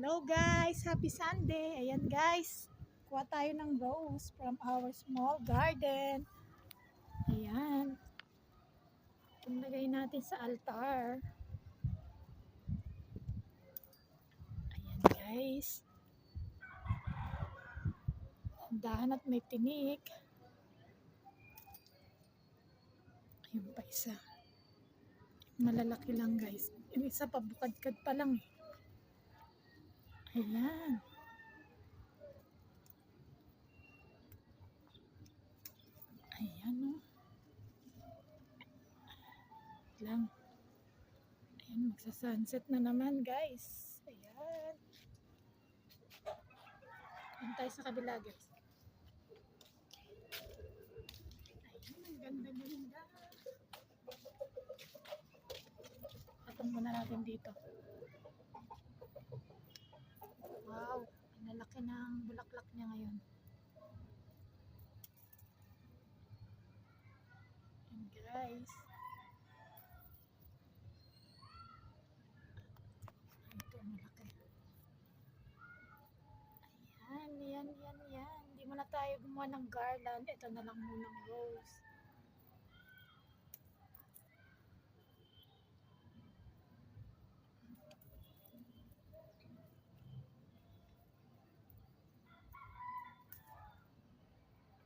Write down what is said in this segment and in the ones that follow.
Hello guys! Happy Sunday! Ayan guys, kuha tayo ng rose from our small garden. Ayan. Ilagay natin sa altar. Ayan guys. Dahan at may tinik. Ayun pa isa. Malalaki lang guys. Yung isa pa bukadkad pa lang eh. Ayan. Ayan o. Lang. Ayan, magsa-sunset na naman guys. Ayan. Ayan tayo sa kabila guys. Ayan, ang ganda-ganda. Patong muna natin dito. Wow, ang lalaki ng bulaklak niya ngayon. Ayan guys. Ito, malaki. Ayan. Hindi muna tayo gumawa ng garland. Ito na lang munang rose.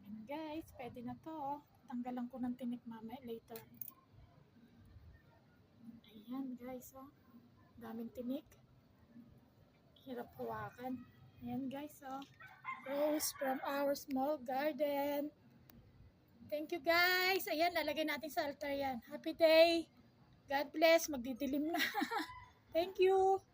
Ayan guys, pwede na to. Tanggalan ko ng tinik mamaya later. Ayan guys, oh. Daming tinik. Hirap hawakan. Ayan guys, oh. Rose from our small garden. Thank you guys. Ayan, lalagay natin sa altar yan. Happy day. God bless. Magdidilim na. Thank you.